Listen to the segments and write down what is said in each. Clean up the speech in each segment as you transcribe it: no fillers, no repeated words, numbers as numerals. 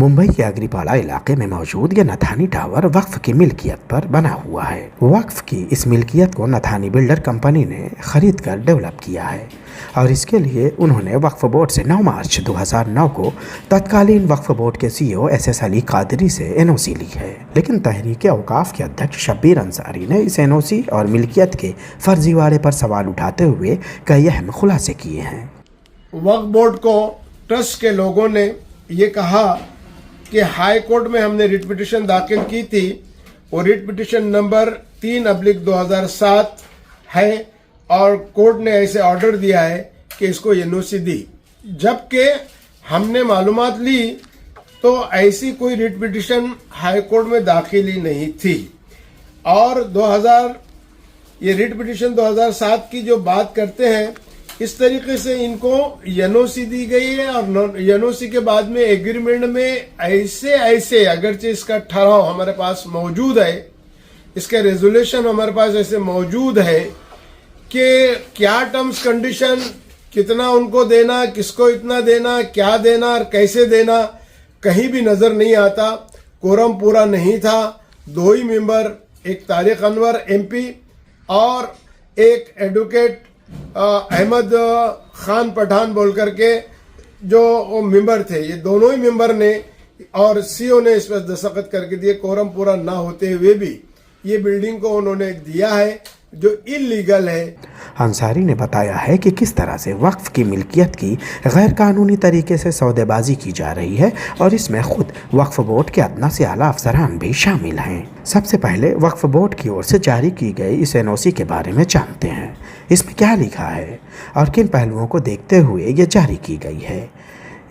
मुंबई के अग्रीपाड़ा इलाके में मौजूद यह नथानी टावर वक्फ की मिल्कियत पर बना हुआ है। वक्फ की इस मिल्कियत को नथानी बिल्डर कंपनी ने खरीद कर डेवलप किया है और इसके लिए उन्होंने वक्फ बोर्ड से 9 मार्च 2009 को तत्कालीन वक्फ बोर्ड के CEO SS अली कादरी से NOC ली है। लेकिन तहरीक औकाफ के अध्यक्ष शब्बीर अंसारी ने इस NOC और मिल्कियत के फर्जीवाड़े पर सवाल उठाते हुए कई अहम खुलासे किए हैं। वक्फ बोर्ड को ट्रस्ट के लोगों ने ये कहा कि हाई कोर्ट में हमने रिट पिटिशन दाखिल की थी और रिट पिटिशन नंबर 3/2007 है और कोर्ट ने ऐसे ऑर्डर दिया है कि इसको NOC दी, जबकि हमने मालूमात ली तो ऐसी कोई रिट पिटिशन हाई कोर्ट में दाखिल ही नहीं थी। और ये रिट पिटिशन 2007 की जो बात करते हैं, इस तरीके से इनको NOC दी गई है और NOC के बाद में एग्रीमेंट में ऐसे अगरचे इसका ठहराव हमारे पास मौजूद है, इसका रेजोल्यूशन हमारे पास ऐसे मौजूद है कि क्या टर्म्स कंडीशन, कितना उनको देना, किसको इतना देना, क्या देना और कैसे देना, कहीं भी नजर नहीं आता। कोरम पूरा नहीं था। 2 ही मेंबर, एक तारिक अनवर MP और एक एडवोकेट अहमद खान पठान बोल करके जो मेंबर थे, ये दोनों ही मेंबर ने और CEO ने इस पर दस्तखत करके दिए। कोरम पूरा ना होते हुए भी ये बिल्डिंग को उन्होंने दिया है जो इलीगल है। अंसारी ने बताया है कि किस तरह से वक्फ की मिल्कियत की गैर कानूनी तरीके से सौदेबाजी की जा रही है और इसमें खुद वक्फ बोर्ड के अदना से आला अफसरान भी शामिल हैं। सबसे पहले वक्फ बोर्ड की ओर से जारी की गई इस NOC के बारे में जानते हैं। इसमें क्या लिखा है और किन पहलुओं को देखते हुए ये जारी की गई है।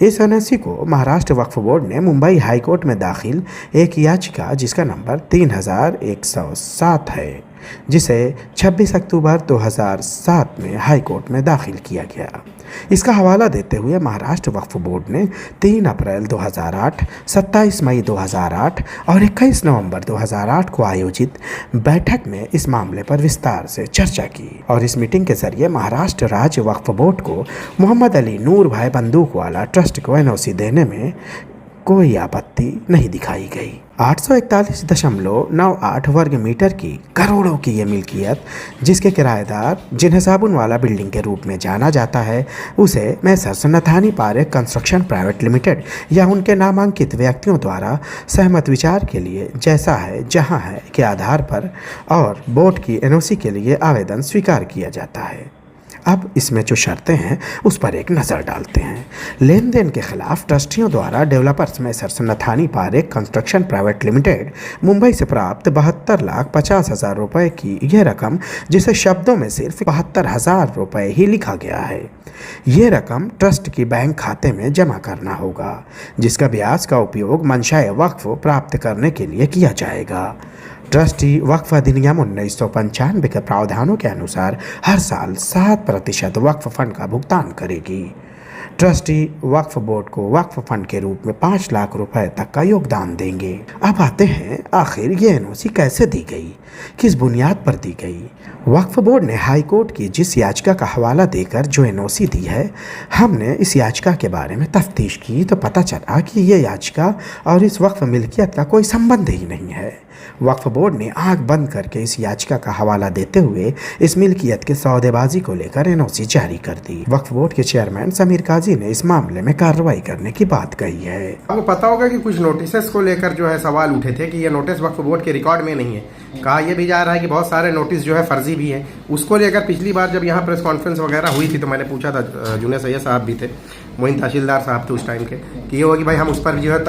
इस NOC को महाराष्ट्र वक्फ बोर्ड ने मुंबई हाई कोर्ट में दाखिल एक याचिका जिसका नंबर 3107 है, जिसे 26 अक्टूबर 2007 में हाई कोर्ट में दाखिल किया गया। इसका हवाला देते हुए महाराष्ट्र वक्फ बोर्ड ने 3 अप्रैल 2008, 27 मई 2008 और 21 नवंबर 2008 को आयोजित बैठक में इस मामले पर विस्तार से चर्चा की और इस मीटिंग के जरिए महाराष्ट्र राज्य वक्फ बोर्ड को मोहम्मद अली नूर भाई बंदूकवाला ट्रस्ट को NOC देने में कोई आपत्ति नहीं दिखाई गई। 841.98 वर्ग मीटर की करोड़ों की ये मिल्कियत, जिसके किराएदार जिन्हें साबुनवाला बिल्डिंग के रूप में जाना जाता है, उसे Messrs Nathani Parekh construction private limited या उनके नामांकित व्यक्तियों द्वारा सहमत विचार के लिए जैसा है जहां है के आधार पर और बोर्ड की NOC के लिए आवेदन स्वीकार किया जाता है। अब इसमें जो शर्तें हैं उस पर एक नज़र डालते हैं। लेन देन के खिलाफ ट्रस्टियों द्वारा developers Messrs Nathani Parekh construction private limited Mumbai से प्राप्त 72,50,000 रुपये की यह रकम, जिसे शब्दों में सिर्फ 72,000 रुपये ही लिखा गया है, ये रकम ट्रस्ट की बैंक खाते में जमा करना होगा, जिसका ब्याज का उपयोग मंशाए वक्फ प्राप्त करने के लिए किया जाएगा। ट्रस्टी वक्फ अधिनियम 1995 के प्रावधानों के अनुसार हर साल 7% वक्फ फंड का भुगतान करेगी। ट्रस्टी वक्फ बोर्ड को वक्फ फंड के रूप में 5 लाख रुपए तक का योगदान देंगे। अब आते हैं आखिर ये NOC कैसे दी गई, किस बुनियाद पर दी गई। वक्फ बोर्ड ने हाई कोर्ट की जिस याचिका का हवाला देकर जो NOC दी है, हमने इस याचिका के बारे में तफ्तीश की तो पता चला कि ये याचिका और इस वक्फ मिल्कियत का कोई संबंध ही नहीं है। वक्फ बोर्ड ने आंख बंद करके इस याचिका का हवाला देते हुए इस मिल्कियत के सौदेबाजी को लेकर NOC जारी कर दी। वक्फ बोर्ड के चेयरमैन समीर काजी ने इस मामले में कार्रवाई करने की बात कही है। आपको पता होगा कि कुछ नोटिस को लेकर जो है सवाल उठे थे कि ये नोटिस वक्फ बोर्ड के रिकॉर्ड में नहीं है। कहा यह भी जा रहा है कि बहुत सारे नोटिस जो है फर्जी भी है। उसको लेकर पिछली बार जब यहाँ प्रेस कॉन्फ्रेंस वगैरह हुई थी तो मैंने पूछा था, जूनियर सैयद साहब भी थे, मोइन तहसीलदार साहब थे उस टाइम के, कि ये होगी भाई हम उस पर जो है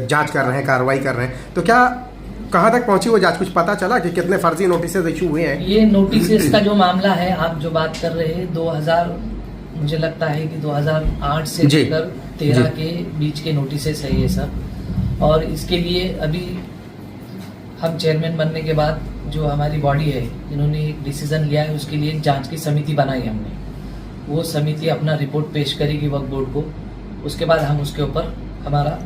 जाँच कर रहे हैं, कार्रवाई कर रहे हैं। तो क्या कहाँ तक पहुंची वो जांच, कुछ पता चला कि कितने फर्जी नोटिस इशू हुए हैं? ये नोटिस का जो मामला है, आप जो बात कर रहे हैं, 2000 मुझे लगता है कि 2008 से लेकर 13 के बीच के नोटिस है ये सब। और इसके लिए अभी हम चेयरमैन बनने के बाद जो हमारी बॉडी है, इन्होंने एक डिसीजन लिया है, उसके लिए एक जांच की समिति बनाई हमने। वो समिति अपना रिपोर्ट पेश करेगी वक्फ बोर्ड को, उसके बाद हम उसके ऊपर हमारा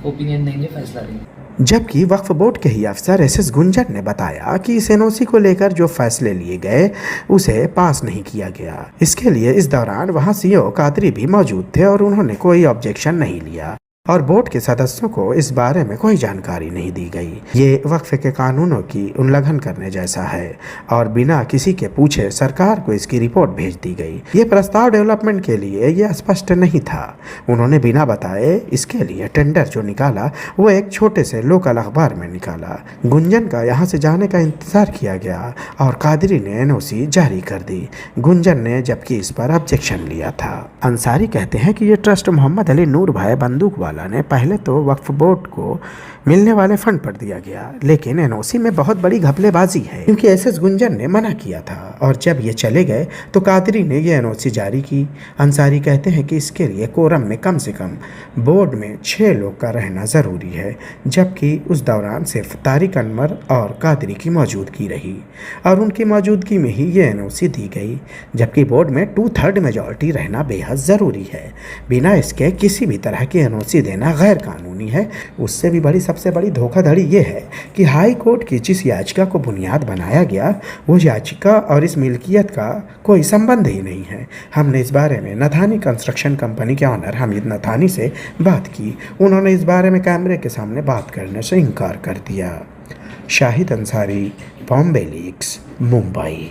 ओपिनियन देंगे, फैसला देंगे। जबकि वक्फ बोर्ड के ही अफसर SS गुंजर ने बताया कि इस NOC को लेकर जो फैसले लिए गए उसे पास नहीं किया गया। इसके लिए इस दौरान वहां CEO कादरी भी मौजूद थे और उन्होंने कोई ऑब्जेक्शन नहीं लिया और बोर्ड के सदस्यों को इस बारे में कोई जानकारी नहीं दी गई। ये वक्फ के कानूनों की उल्लंघन करने जैसा है और बिना किसी के पूछे सरकार को इसकी रिपोर्ट भेज दी गई। ये प्रस्ताव डेवलपमेंट के लिए ये स्पष्ट नहीं था। उन्होंने बिना बताए इसके लिए टेंडर जो निकाला वो एक छोटे से लोकल अखबार में निकाला। गुंजन का यहाँ से जाने का इंतजार किया गया और कादरी ने एनओसी जारी कर दी। गुंजन ने जबकि इस पर ऑब्जेक्शन लिया था। अंसारी कहते हैं कि ये ट्रस्ट मोहम्मद अली नूर भाई बंदूक वाला ने पहले तो वक्फ बोर्ड को मिलने वाले फंड पर दिया गया, लेकिन एनओसी में बहुत बड़ी घपलेबाजी है क्योंकि एसएस गुंजन ने मना किया था और जब ये चले गए तो कादरी ने ये एनओसी जारी की। अंसारी कहते हैं कि इसके लिए कोरम में कम से कम बोर्ड में 6 लोग का रहना ज़रूरी है, जबकि उस दौरान सिर्फ तारिक अनवर और कादरी की मौजूदगी रही और उनकी मौजूदगी में ही ये एनओसी दी गई, जबकि बोर्ड में 2/3 मेजॉरिटी रहना बेहद ज़रूरी है। बिना इसके किसी भी तरह की एनओसी देना गैर कानूनी है। उससे भी बड़ी सबसे बड़ी धोखाधड़ी ये है कि हाई कोर्ट की जिस याचिका को बुनियाद बनाया गया वो याचिका और इस मिल्कियत का कोई संबंध ही नहीं है। हमने इस बारे में नथानी कंस्ट्रक्शन कंपनी के ऑनर हमीद नथानी से बात की। उन्होंने इस बारे में कैमरे के सामने बात करने से इनकार कर दिया। शाहिद अंसारी, बॉम्बे लीक्स, मुंबई।